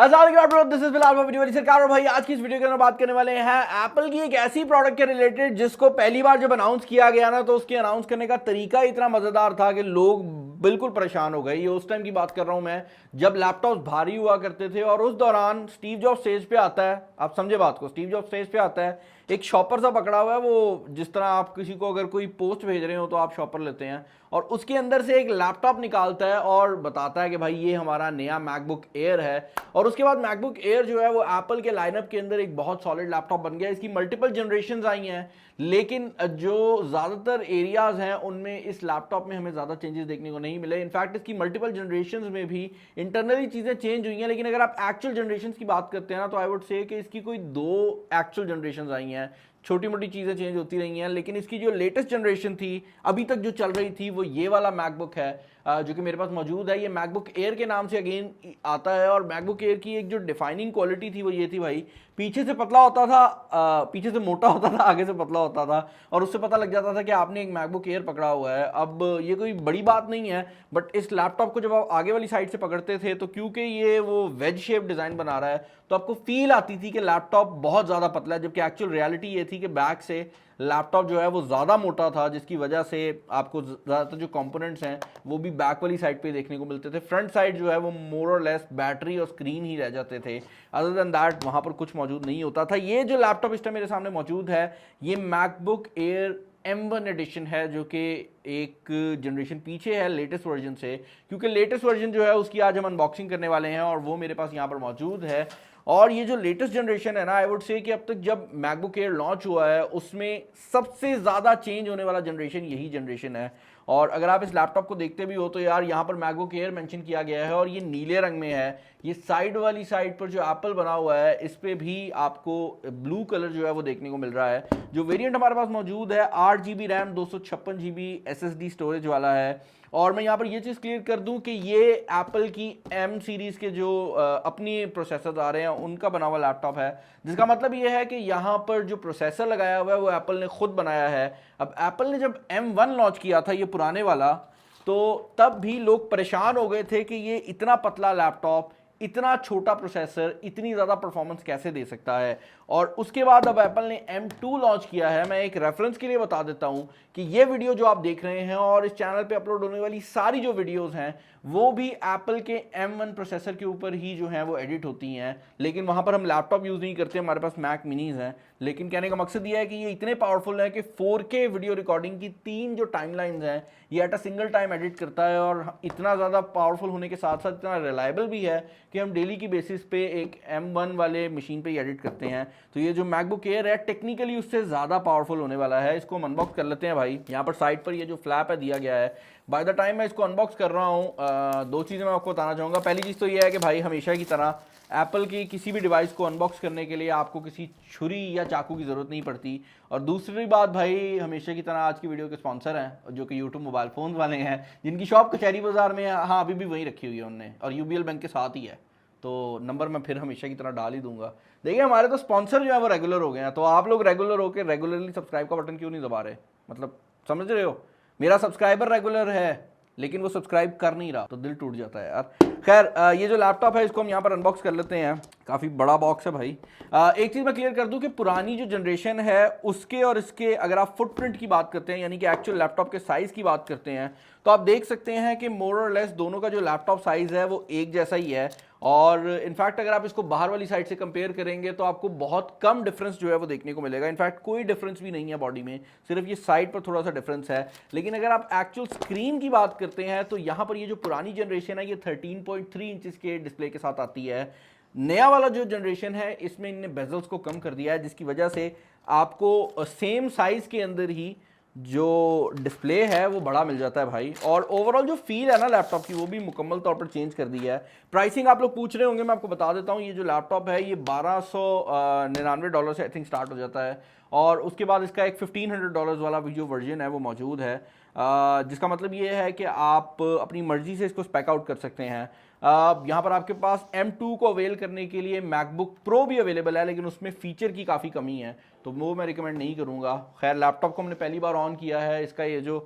This is Bilal video वाली सरकार। और भाई आज की इस वीडियो के अंदर बात करने वाले हैं एप्पल की एक ऐसी प्रोडक्ट के रिलेटेड जिसको पहली बार जब अनाउंस किया गया ना, तो उसके अनाउंस करने का तरीका इतना मजेदार था कि लोग बिल्कुल परेशान हो गए। ये उस टाइम की बात कर रहा हूं मैं जब लैपटॉप भारी हुआ करते थे और उस दौरान स्टीव जॉब स्टेज पे आता है। आप समझे बात को, स्टीव जॉब स्टेज पे आता है, एक शॉपर सा पकड़ा हुआ है। वो जिस तरह आप किसी को अगर कोई पोस्ट भेज रहे हो तो आप शॉपर लेते हैं, और उसके अंदर से एक लैपटॉप निकालता है और बताता है कि भाई ये हमारा नया मैकबुक एयर है। और उसके बाद मैकबुक एयर जो है वो एप्पल के लाइनअप के अंदर एक बहुत सॉलिड लैपटॉप बन गया। इसकी मल्टीपल जनरेशंस आई हैं, लेकिन जो ज़्यादातर एरियाज हैं उनमें इस लैपटॉप में हमें ज़्यादा चेंजेस देखने को नहीं मिले। इनफैक्ट इसकी मल्टीपल जनरेशंस में भी इंटरनली चीज़ें चेंज हुई हैं, लेकिन अगर आप एक्चुअल जनरेशंस की बात करते हैं ना, तो आई वुड से कि इसकी कोई 2 एक्चुअल जनरेशंस आई हैं। छोटी मोटी चीज़ें चेंज होती रही हैं, लेकिन इसकी जो लेटेस्ट जनरेशन थी अभी तक जो चल रही थी वो ये वाला मैकबुक है जो कि मेरे पास मौजूद है। ये मैकबुक एयर के नाम से अगेन आता है। और मैकबुक एयर की एक जो डिफाइनिंग क्वालिटी थी वो ये थी भाई, पीछे से पतला होता था, पीछे से मोटा होता था, आगे से पतला होता था, और उससे पता लग जाता था कि आपने एक मैकबुक एयर पकड़ा हुआ है। अब ये कोई बड़ी बात नहीं है, बट इस लैपटॉप को जब आप आगे वाली साइड से पकड़ते थे तो क्योंकि ये वो वेज शेप डिज़ाइन बना रहा है तो आपको फील आती थी कि लैपटॉप बहुत ज़्यादा पतला है, जबकि एक्चुअल रियलिटी ये थी कि बैक से लैपटॉप जो है वो ज़्यादा मोटा था, जिसकी वजह से आपको ज़्यादातर जो कंपोनेंट्स हैं वो भी बैक वाली साइड पे देखने को मिलते थे। फ्रंट साइड जो है वो मोर और लेस बैटरी और स्क्रीन ही रह जाते थे। अदर देन दैट वहाँ पर कुछ मौजूद नहीं होता था। ये जो लैपटॉप इस टाइम मेरे सामने मौजूद है ये मैकबुक एयर M1 एडिशन है, जो कि एक जनरेशन पीछे है लेटेस्ट वर्जन से, क्योंकि लेटेस्ट वर्जन जो है उसकी आज हम अनबॉक्सिंग करने वाले हैं और वो मेरे पास यहाँ पर मौजूद है। और ये जो लेटेस्ट जनरेशन है ना, आई वुड से कि अब तक जब मैकबुक एयर लॉन्च हुआ है उसमें सबसे ज़्यादा चेंज होने वाला जनरेशन यही जनरेशन है। और अगर आप इस लैपटॉप को देखते भी हो तो यार यहाँ पर मैकबुक एयर मेंशन किया गया है और ये नीले रंग में है। ये साइड वाली साइड पर जो एप्पल बना हुआ है इस पे भी आपको ब्लू कलर जो है वो देखने को मिल रहा है। जो वेरिएंट हमारे पास मौजूद है 8 GB RAM 256 GB SSD storage वाला है। और मैं यहाँ पर ये चीज़ क्लियर कर दूं कि ये एप्पल की M सीरीज़ के जो अपनी प्रोसेसर आ रहे हैं उनका बना हुआ लैपटॉप है, जिसका मतलब ये है कि यहाँ पर जो प्रोसेसर लगाया हुआ है वो एप्पल ने खुद बनाया है। अब एप्पल ने जब M1 लॉन्च किया था ये पुराने वाला, तो तब भी लोग परेशान हो गए थे कि ये इतना पतला लैपटॉप, इतना छोटा प्रोसेसर, इतनी ज़्यादा परफॉर्मेंस कैसे दे सकता है। और उसके बाद अब एप्पल ने M2 लॉन्च किया है। मैं एक रेफरेंस के लिए बता देता हूं कि ये वीडियो जो आप देख रहे हैं और इस चैनल पे अपलोड होने वाली सारी जो वीडियोस हैं वो भी एप्पल के M1 प्रोसेसर के ऊपर ही जो हैं वो एडिट होती हैं, लेकिन वहां पर हम लैपटॉप यूज़ नहीं करते, हमारे पास मैक मिनीज हैं। लेकिन कहने का मकसद ये है कि ये इतने पावरफुल है कि 4K वीडियो रिकॉर्डिंग की 3 जो टाइमलाइंस हैं ये at a single time edit करता है। और इतना ज़्यादा पावरफुल होने के साथ साथ इतना रिलायबल भी है कि हम डेली की बेसिस पे एक M1 वाले मशीन पे ही एडिट करते हैं। तो ये जो मैकबुक एयर है टेक्निकली उससे ज़्यादा पावरफुल होने वाला है। इसको हम अनबॉक्स कर लेते हैं भाई। यहाँ पर साइड पर ये जो फ्लैप है दिया गया है। बाय द टाइम मैं इसको अनबॉक्स कर रहा हूँ 2 चीज़ें मैं आपको बताना चाहूँगा। पहली चीज़ तो ये है कि भाई हमेशा की तरह एप्पल की किसी भी डिवाइस को अनबॉक्स करने के लिए आपको किसी छुरी या चाकू की ज़रूरत नहीं पड़ती। और दूसरी बात भाई, हमेशा की तरह आज की वीडियो के स्पॉन्सर हैं जो कि यूट्यूब मोबाइल फ़ोन वाले हैं, जिनकी शॉप कचहरी बाज़ार में है। हाँ, अभी भी वहीं रखी हुई है उनने, और UBL बैंक के साथ ही है। तो नंबर मैं फिर हमेशा की तरह डाल ही दूंगा। देखिए हमारे तो स्पॉन्सर जो है वो रेगुलर हो गए हैं, तो आप लोग रेगुलर होकर रेगुलरली सब्सक्राइब का बटन क्यों नहीं दबा रहे? मतलब समझ रहे हो, मेरा सब्सक्राइबर रेगुलर है लेकिन वो सब्सक्राइब कर नहीं रहा, तो दिल टूट जाता है यार। खैर ये जो लैपटॉप है इसको हम यहाँ पर अनबॉक्स कर लेते हैं। काफ़ी बड़ा बॉक्स है भाई। एक चीज़ मैं क्लियर कर दूं कि पुरानी जो जनरेशन है उसके और इसके अगर आप फुटप्रिंट की बात करते हैं, यानी कि एक्चुअल लैपटॉप के साइज़ की बात करते हैं, तो आप देख सकते हैं कि मोर और लेस दोनों का जो लैपटॉप साइज़ है वो एक जैसा ही है। और इनफैक्ट अगर आप इसको बाहर वाली साइड से कंपेयर करेंगे तो आपको बहुत कम डिफरेंस जो है वो देखने को मिलेगा। इनफैक्ट कोई डिफरेंस भी नहीं है बॉडी में, सिर्फ ये साइड पर थोड़ा सा डिफरेंस है। लेकिन अगर आप एक्चुअल स्क्रीन की बात करते हैं तो यहाँ पर ये जो पुरानी जनरेशन है ये 13.3 इंचेस के डिस्प्ले के साथ आती है। नया वाला जो जनरेशन है इसमें इनने बेजल्स को कम कर दिया है, जिसकी वजह से आपको सेम साइज के अंदर ही जो डिस्प्ले है वो बड़ा मिल जाता है भाई। और ओवरऑल जो फील है ना लैपटॉप की वो भी मुकम्मल तौर पर चेंज कर दी है। प्राइसिंग आप लोग पूछ रहे होंगे, मैं आपको बता देता हूँ। ये जो लैपटॉप है ये $1299 से आई थिंक स्टार्ट हो जाता है, और उसके बाद इसका एक $1500 वाला जो वर्जन है वो मौजूद है, जिसका मतलब ये है कि आप अपनी मर्जी से इसको स्पेक आउट कर सकते हैं। यहाँ पर आपके पास M2 को अवेल करने के लिए मैकबुक प्रो भी अवेलेबल है, लेकिन उसमें फीचर की काफ़ी कमी है, तो वो मैं रिकमेंड नहीं करूँगा। खैर लैपटॉप को हमने पहली बार ऑन किया है, इसका ये जो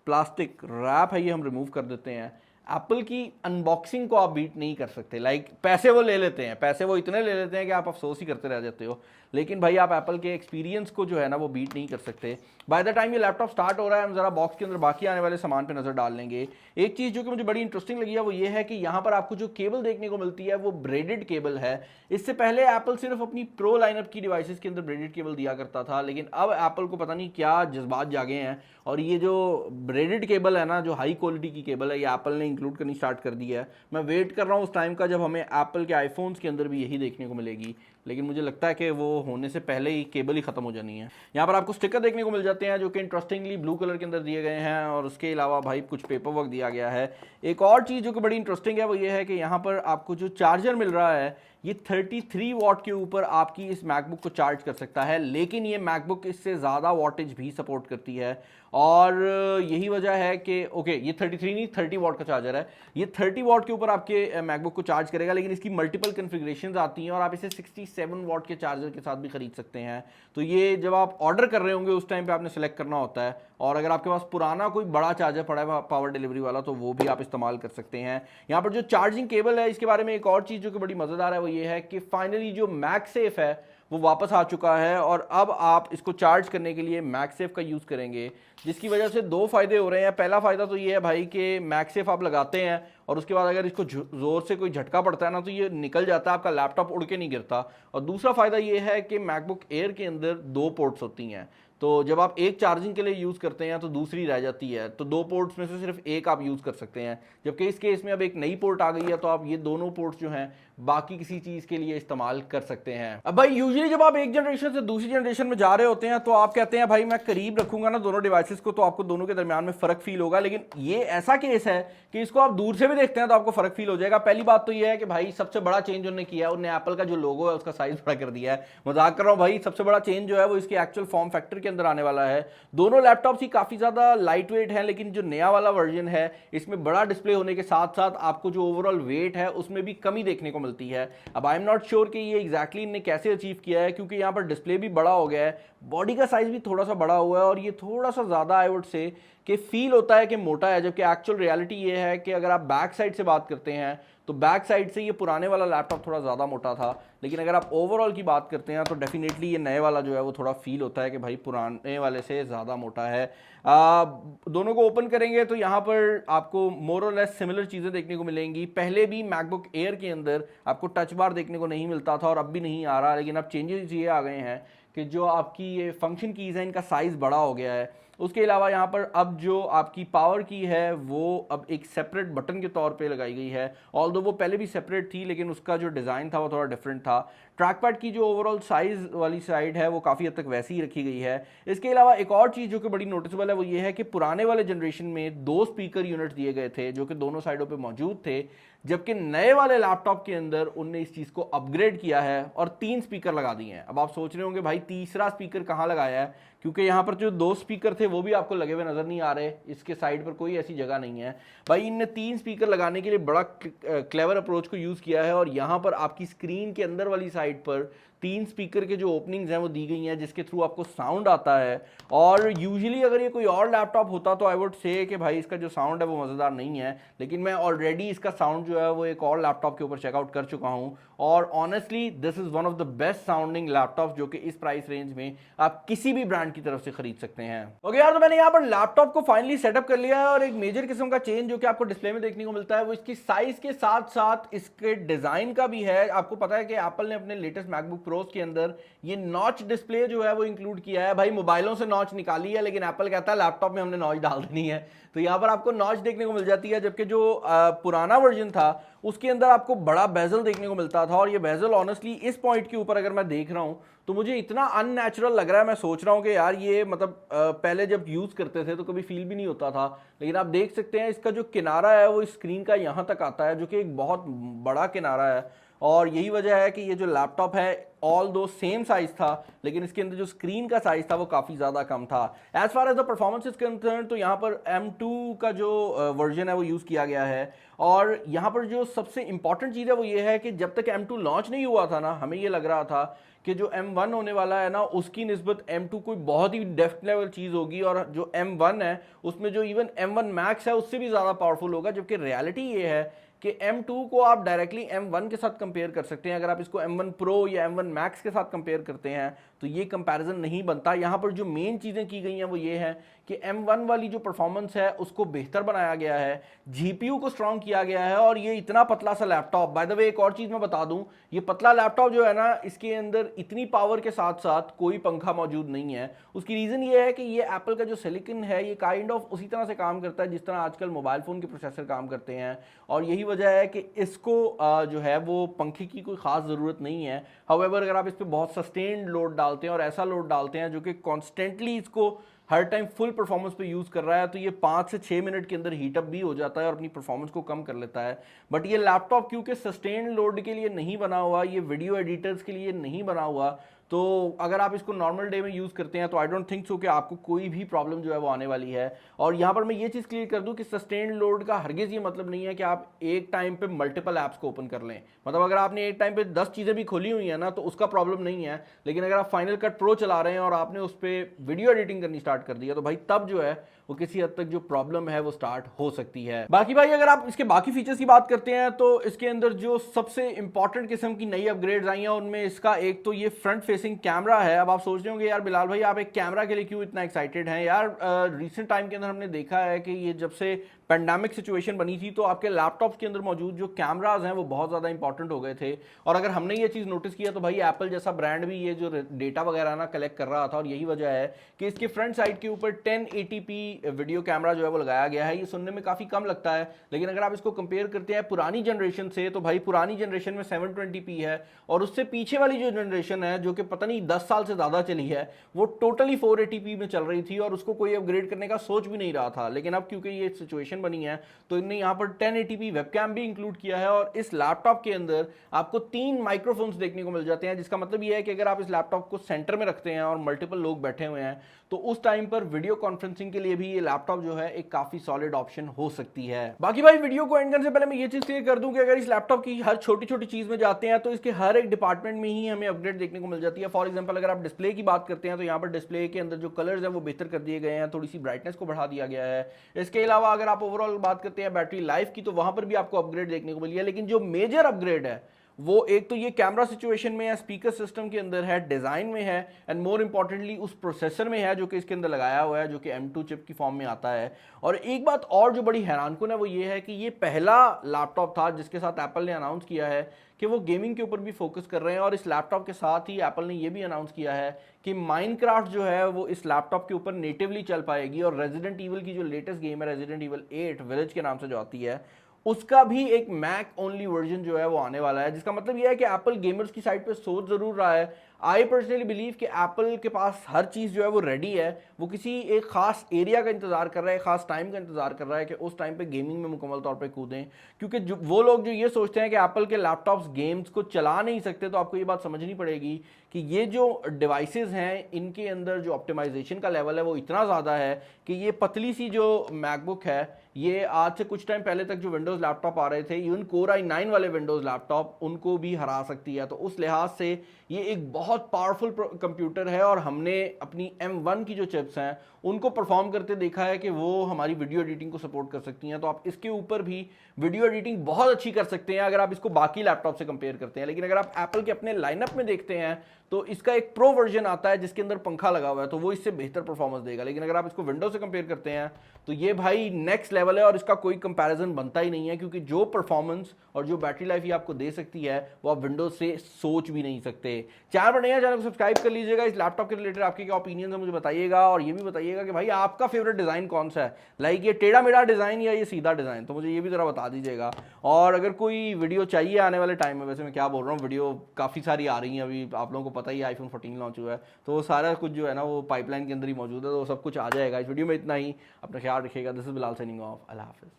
प्लास्टिक रैप है ये हम रिमूव कर देते हैं। एप्पल की अनबॉक्सिंग को आप बीट नहीं कर सकते। लाइक पैसे वो ले लेते हैं, पैसे वो इतने ले लेते हैं कि आप अफसोस ही करते रह जाते हो, लेकिन भाई आप एप्पल के एक्सपीरियंस को जो है ना वो बीट नहीं कर सकते। बाय द टाइम ये लैपटॉप स्टार्ट हो रहा है, हम जरा बॉक्स के अंदर बाकी आने वाले सामान पे नजर डाल लेंगे। एक चीज जो कि मुझे बड़ी इंटरेस्टिंग लगी है वो ये है कि यहाँ पर आपको जो केबल देखने को मिलती है वो ब्रेडेड केबल है। इससे पहले एप्पल सिर्फ अपनी प्रो लाइनअप की डिवाइसेस के अंदर ब्रेडेड केबल दिया करता था, लेकिन अब एप्पल को पता नहीं क्या जज्बात जागे हैं और ये जो ब्रेडेड केबल है ना, जो हाई क्वालिटी की केबल है, ये एप्पल ने इंक्लूड करनी स्टार्ट कर दी है। मैं वेट कर रहा हूँ उस टाइम का जब हमें एप्पल के आईफोन्स के अंदर भी यही देखने को मिलेगी, लेकिन मुझे लगता है कि वो होने से पहले ही केबल ही खत्म हो जानी है। यहाँ पर आपको स्टिकर देखने को मिल जाते हैं जो कि इंटरेस्टिंगली ब्लू कलर के अंदर दिए गए हैं, और उसके अलावा भाई कुछ पेपर वर्क दिया गया है। एक और चीज़ जो कि बड़ी इंटरेस्टिंग है वो ये है कि यहाँ पर आपको जो चार्जर मिल रहा है ये 33 वॉट के ऊपर आपकी इस मैकबुक को चार्ज कर सकता है, लेकिन ये मैकबुक इससे ज़्यादा वॉटेज भी सपोर्ट करती है। और यही वजह है कि ओके ये 33 नहीं 30 वॉट का चार्जर है, ये 30 वॉट के ऊपर आपके मैकबुक को चार्ज करेगा, लेकिन इसकी मल्टीपल कन्फिग्रेशंस आती हैं और आप इसे 67 वॉट के चार्जर के साथ भी खरीद सकते हैं। तो ये जब आप ऑर्डर कर रहे होंगे उस टाइम पे आपने सेलेक्ट करना होता है, और अगर आपके पास पुराना कोई बड़ा चार्जर पड़ा है पावर डिलीवरी वाला तो वो भी आप इस्तेमाल कर सकते हैं। यहाँ पर जो चार्जिंग केबल है इसके बारे में एक और चीज़ जो कि बड़ी मज़ेदार है वो ये है कि फाइनली जो मैगसेफ है वो वापस आ चुका है, और अब आप इसको चार्ज करने के लिए मैगसेफ का यूज़ करेंगे, जिसकी वजह से दो फायदे हो रहे हैं। पहला फ़ायदा तो ये है भाई कि मैगसेफ आप लगाते हैं और उसके बाद अगर इसको ज़ोर से कोई झटका पड़ता है ना तो ये निकल जाता है, आपका लैपटॉप उड़ के नहीं गिरता। और दूसरा फ़ायदा ये है कि मैकबुक एयर के अंदर 2 पोर्ट्स होती हैं, तो जब आप एक चार्जिंग के लिए यूज़ करते हैं तो दूसरी रह जाती है, तो 2 पोर्ट्स में से सिर्फ एक आप यूज़ कर सकते हैं। जबकि इस केस में अब एक नई पोर्ट आ गई है तो आप ये दोनों पोर्ट्स जो हैं बाकी किसी चीज़ के लिए इस्तेमाल कर सकते हैं। अब भाई यूजुअली जब आप एक जनरेशन से दूसरी जनरेशन में जा रहे होते हैं तो आप कहते हैं भाई मैं करीब रखूंगा ना दोनों डिवाइसेस को तो आपको दोनों के दरमियान में फ़र्क फील होगा, लेकिन ये ऐसा केस है कि इसको आप दूर से भी देखते हैं तो आपको फ़र्क फील हो जाएगा। पहली बात तो ये है कि भाई सबसे बड़ा चेंज उन्होंने किया है, उन्होंने एप्पल का जो लोगो है उसका साइज़ बड़ा कर दिया है। मजाक कर रहा हूँ भाई, सबसे बड़ा चेंज जो है वो इसके एक्चुअल फॉर्म फैक्टर के अंदर आने वाला है। दोनों लैपटॉप्स ही काफ़ी ज़्यादा लाइट वेट हैं, लेकिन जो नया वाला वर्जन है इसमें बड़ा डिस्प्ले होने के साथ साथ आपको जो ओवरऑल वेट है उसमें भी कमी देखने को मिलती है। अब आई एम नॉट श्योर कि ये एग्जैक्टली इन्हें कैसे अचीव किया है, क्योंकि यहाँ पर डिस्प्ले भी बड़ा हो गया है, बॉडी का साइज भी थोड़ा सा बड़ा हुआ है और ये थोड़ा सा ज़्यादा आई वुड से कि फील होता है कि मोटा है, जबकि एक्चुअल रियलिटी ये है कि अगर आप बैक साइड से बात करते हैं तो बैक साइड से ये पुराने वाला लैपटॉप थोड़ा ज़्यादा मोटा था, लेकिन अगर आप ओवरऑल की बात करते हैं तो डेफिनेटली ये नए वाला जो है वो थोड़ा फील होता है कि भाई पुराने वाले से ज़्यादा मोटा है। दोनों को ओपन करेंगे तो यहाँ पर आपको मोर और लेस सिमिलर चीज़ें देखने को मिलेंगी। पहले भी मैकबुक एयर के अंदर आपको टच बार देखने को नहीं मिलता था और अब भी नहीं आ रहा, लेकिन अब चेंजेस ये आ गए हैं कि जो आपकी ये फंक्शन कीज़ हैं इनका साइज़ बड़ा हो गया है। उसके अलावा यहाँ पर अब जो आपकी पावर की है वो अब एक सेपरेट बटन के तौर पे लगाई गई है, ऑल्दो वो पहले भी सेपरेट थी लेकिन उसका जो डिज़ाइन था वो थोड़ा डिफरेंट था। ट्रैकपैड की जो ओवरऑल साइज़ वाली साइड है वो काफ़ी हद तक वैसी ही रखी गई है। इसके अलावा एक और चीज़ जो कि बड़ी नोटिसेबल है वो ये है कि पुराने वाले जनरेशन में 2 स्पीकर यूनिट दिए गए थे जो कि दोनों साइडों पर मौजूद थे, जबकि नए वाले लैपटॉप के अंदर उनने इस चीज़ को अपग्रेड किया है और 3 स्पीकर लगा दिए हैं। अब आप सोच रहे होंगे भाई तीसरा स्पीकर कहाँ लगाया है, क्योंकि यहाँ पर जो 2 स्पीकर थे वो भी आपको लगे हुए नज़र नहीं आ रहे, इसके साइड पर कोई ऐसी जगह नहीं है। भाई इनने 3 स्पीकर लगाने के लिए बड़ा क्लेवर अप्रोच को यूज़ किया है और यहाँ पर आपकी स्क्रीन के अंदर वाली साइड पर 3 स्पीकर के जो ओपनिंग्स हैं वो दी गई हैं जिसके थ्रू आपको साउंड आता है। और यूजुअली अगर ये कोई और लैपटॉप होता तो आई वुड से कि भाई इसका जो साउंड है वो मज़ेदार नहीं है, लेकिन मैं ऑलरेडी इसका साउंड जो है वो एक और लैपटॉप के ऊपर चेकआउट कर चुका हूँ और honestly this is one of the best sounding laptop जो कि इस प्राइस रेंज में आप किसी भी ब्रांड की तरफ से खरीद सकते हैं। ओके यार, तो मैंने यहाँ पर लैपटॉप को फाइनली सेटअप कर लिया है और एक मेजर किस्म का चेंज जो कि आपको डिस्प्ले में देखने को मिलता है वो इसकी साइज के साथ साथ इसके डिजाइन का भी है। आपको पता है कि एप्पल ने अपने लेटेस्ट मैकबुक प्रोज के अंदर ये नॉच डिस्प्ले जो है वो इंक्लूड किया है। भाई मोबाइलों से नॉच निकाली है लेकिन एप्पल कहता है लैपटॉप में हमने नॉच डाल देनी है, तो यहाँ पर आपको नॉच देखने को मिल जाती है। जबकि जो पुराना वर्जन था उसके अंदर आपको बड़ा बेजल देखने को मिलता था और ये बेजल ऑनेस्टली इस पॉइंट के ऊपर अगर मैं देख रहा हूँ तो मुझे इतना अननेचुरल लग रहा है। मैं सोच रहा हूँ कि यार ये मतलब पहले जब यूज़ करते थे तो कभी फील भी नहीं होता था, लेकिन आप देख सकते हैं इसका जो किनारा है वो स्क्रीन का यहाँ तक आता है जो कि एक बहुत बड़ा किनारा है और यही वजह है कि ये जो लैपटॉप है ऑल दो सेम साइज था, लेकिन इसके अंदर जो स्क्रीन का साइज था वो काफ़ी ज़्यादा कम था। As far as the performance is concern तो यहाँ पर M2 का जो वर्जन है वो यूज़ किया गया है। और यहाँ पर जो सबसे इंपॉर्टेंट चीज़ है वो ये है कि जब तक M2 लॉन्च नहीं हुआ था ना, हमें ये लग रहा था कि जो M1 होने वाला है ना उसकी निस्बत M2 कोई बहुत ही डेफ्थ लेवल चीज़ होगी, और जो M1 है उसमें जो इवन M1 Max है उससे भी ज़्यादा पावरफुल होगा। जबकि रियलिटी ये है कि M2 को आप डायरेक्टली M1 के साथ कंपेयर कर सकते हैं। अगर आप इसको M1 Pro या M1 Max के साथ कंपेयर करते हैं तो ये कंपैरिजन नहीं बनता। यहाँ पर जो मेन चीज़ें की गई हैं वो ये है कि M1 वाली जो परफॉर्मेंस है उसको बेहतर बनाया गया है, GPU को स्ट्रॉन्ग किया गया है, और ये इतना पतला सा लैपटॉप, बाय द वे एक और चीज़ मैं बता दूं, ये पतला लैपटॉप जो है ना इसके अंदर इतनी पावर के साथ साथ कोई पंखा मौजूद नहीं है। उसकी रीज़न ये है कि ये एप्पल का जो सिलिकॉन है ये काइंड ऑफ उसी तरह से काम करता है जिस तरह आजकल मोबाइल फ़ोन के प्रोसेसर काम करते हैं, और यही वजह है कि इसको जो है वो पंखे की कोई ख़ास ज़रूरत नहीं है। हाउएवर अगर आप इस पर बहुत सस्टेन्ड लोड डालते हैं और ऐसा लोड डालते हैं जो कि कॉन्स्टेंटली इसको हर टाइम फुल परफॉर्मेंस पे यूज़ कर रहा है, तो ये 5 से 6 मिनट के अंदर हीटअप भी हो जाता है और अपनी परफॉर्मेंस को कम कर लेता है। बट ये लैपटॉप क्योंकि सस्टेन्ड लोड के लिए नहीं बना हुआ, ये वीडियो एडिटर्स के लिए नहीं बना हुआ, तो अगर आप इसको नॉर्मल डे में यूज़ करते हैं तो आई डोंट थिंक सो कि आपको कोई भी प्रॉब्लम जो है वो आने वाली है। और यहाँ पर मैं ये चीज़ क्लियर कर दूं कि सस्टेन्ड लोड का हरगिज़ ये मतलब नहीं है कि आप एक टाइम पे मल्टीपल ऐप्स को ओपन कर लें। मतलब अगर आपने एक टाइम पे 10 चीज़ें भी खोली हुई हैं ना तो उसका प्रॉब्लम नहीं है, लेकिन अगर आप फाइनल कट प्रो चला रहे हैं और आपने उस पर वीडियो एडिटिंग करनी स्टार्ट कर दिया तो भाई तब जो है वो किसी हद तक जो प्रॉब्लम है वो स्टार्ट हो सकती है। बाकी भाई अगर आप इसके बाकी फीचर्स की बात करते हैं तो इसके अंदर जो सबसे इंपॉर्टेंट किस्म की नई अपग्रेड्स आई हैं उनमें इसका एक तो ये फ्रंट फेसिंग कैमरा है। अब आप सोच रहे होंगे यार बिलाल भाई आप एक कैमरा के लिए क्यों इतना एक्साइटेड हैं यार। रिसेंट टाइम के अंदर हमने देखा है कि ये जब से पेंडेमिक सिचुएशन बनी थी तो आपके लैपटॉप्स के अंदर मौजूद जो कैमराज हैं वो बहुत ज़्यादा इंपॉर्टेंट हो गए थे। और अगर हमने ये चीज़ नोटिस किया तो भाई एप्पल जैसा ब्रांड भी ये जो डेटा वगैरह ना कलेक्ट कर रहा था, और यही वजह है कि इसके फ्रंट साइड के ऊपर 1080p वीडियो कैमरा जो है वो लगाया गया है। ये सुनने में काफ़ी कम लगता है, लेकिन अगर आप इसको कंपेयर करते हैं पुरानी जनरेशन से तो भाई पुरानी जनरेशन में 720p है, और उससे पीछे वाली जो जनरेशन है जो कि पता नहीं 10 साल से ज़्यादा चली है वो टोटली 480p में चल रही थी और उसको कोई अपग्रेड करने का सोच भी नहीं रहा था। लेकिन अब क्योंकि ये सिचुएशन बनी है तो इनने यहाँ पर 1080p वेबकैम भी इंक्लूड किया है, और इस लैपटॉप के अंदर आपको 3 माइक्रोफोन्स देखने को मिल जाते हैं, जिसका मतलब ये है कि अगर आप इस लैपटॉप को सेंटर में रखते हैं और मल्टीपल लोग बैठे हुए हैं तो उस टाइम पर वीडियो कॉन्फ्रेंसिंग के लिए भी ये लैपटॉप जो है एक काफी सॉलिड ऑप्शन हो सकती है। बाकी भाई वीडियो को एंड करने से पहले मैं ये चीज क्लियर कर दूं कि अगर इस लैपटॉप की हर छोटी छोटी चीज में जाते हैं तो इसके हर एक डिपार्टमेंट में ही हमें अपग्रेड देखने को मिल जाती है। फॉर एग्जांपल अगर आप डिस्प्ले की बात करते हैं तो यहाँ पर डिस्प्ले के अंदर जो कलर्स है वो बेहतर कर दिए गए हैं, थोड़ी सी ब्राइटनेस को बढ़ा दिया गया है। इसके अलावा अगर आप ओवरऑल बात करते हैं बैटरी लाइफ की तो वहां पर भी आपको अपग्रेड देखने को मिली है। लेकिन जो मेजर अपग्रेड है वो एक तो ये कैमरा सिचुएशन में है, स्पीकर सिस्टम के अंदर है, डिजाइन में है, एंड मोर इंपॉर्टेंटली उस प्रोसेसर में है जो कि इसके अंदर लगाया हुआ है जो कि M2 चिप की फॉर्म में आता है। और एक बात और जो बड़ी हैरानकुन है वो ये है कि ये पहला लैपटॉप था जिसके साथ एप्पल ने अनाउंस किया है कि वो गेमिंग के ऊपर भी फोकस कर रहे हैं। और इस लैपटॉप के साथ ही एप्पल ने ये भी अनाउंस किया है कि माइनक्राफ्ट जो है वो इस लैपटॉप के ऊपर नेटिवली चल पाएगी, और रेजिडेंट ईवल की जो लेटेस्ट गेम है रेजिडेंट ईवल 8 विलेज के नाम से जो आती है उसका भी एक मैक ओनली वर्जन जो है वो आने वाला है। जिसका मतलब यह है कि एप्पल गेमर्स की साइड पे सोच जरूर रहा है। आई पर्सनली बिलीव कि एप्पल के पास हर चीज़ जो है वो रेडी है, वो किसी एक खास एरिया का इंतजार कर रहा है, खास टाइम का इंतजार कर रहा है कि उस टाइम पे गेमिंग में मुकम्मल तौर पे कूदें। क्योंकि जो वो लोग जो ये सोचते हैं कि एप्पल के लैपटॉप्स गेम्स को चला नहीं सकते, तो आपको ये बात समझनी पड़ेगी कि ये जो डिवाइसेस हैं इनके अंदर जो ऑप्टिमाइजेशन का लेवल है वो इतना ज़्यादा है कि ये पतली सी जो मैकबुक है ये आज से कुछ टाइम पहले तक जो विंडोज़ लैपटॉप आ रहे थे, इवन कोर i9 वाले विंडोज़ लैपटॉप उनको भी हरा सकती है। तो उस लिहाज से ये एक बहुत पावरफुल कंप्यूटर है, और हमने अपनी M1 की जो चिप्स हैं उनको परफॉर्म करते देखा है कि वो हमारी वीडियो एडिटिंग को सपोर्ट कर सकती हैं। तो आप इसके ऊपर भी वीडियो एडिटिंग बहुत अच्छी कर सकते हैं अगर आप इसको बाकी लैपटॉप से कंपेयर करते हैं। लेकिन अगर आप एप्पल के अपने लाइनअप में देखते हैं तो इसका एक प्रो वर्जन आता है जिसके अंदर पंखा लगा हुआ है, तो वो इससे बेहतर परफॉर्मेंस देगा। लेकिन अगर आप इसको विंडोज से कंपेयर करते हैं तो ये भाई नेक्स्ट लेवल है, और इसका कोई कंपैरिजन बनता ही नहीं है, क्योंकि जो परफॉर्मेंस और जो बैटरी लाइफ ये आपको दे सकती है वो आप विंडोज से सोच भी नहीं सकते। चैनल पर नए हैं, चैनल को सब्सक्राइब कर लीजिएगा। इस लैपटॉप के रिलेटेड आपके क्या ओपिनियन है मुझे बताइएगा, और ये भी बताइएगा कि भाई आपका फेवरेट डिजाइन कौन सा है, लाइक ये टेढ़ा मेढ़ा डिजाइन या ये सीधा डिजाइन, तो मुझे ये भी जरा बता दीजिएगा। और अगर कोई वीडियो चाहिए आने वाले टाइम में, वैसे मैं क्या बोल रहा हूँ, वीडियो काफ़ी सारी आ रही हैं अभी, आप लोगों को पता ही iPhone 14 लॉन्च हुआ है, तो वो सारा कुछ जो है ना वो पाइपलाइन के अंदर ही मौजूद है, तो वो सब कुछ आ जाएगा। इस वीडियो में इतना ही, अपना ख्याल रखिएगा। This is Bilal signing off, Allah हाफिज़।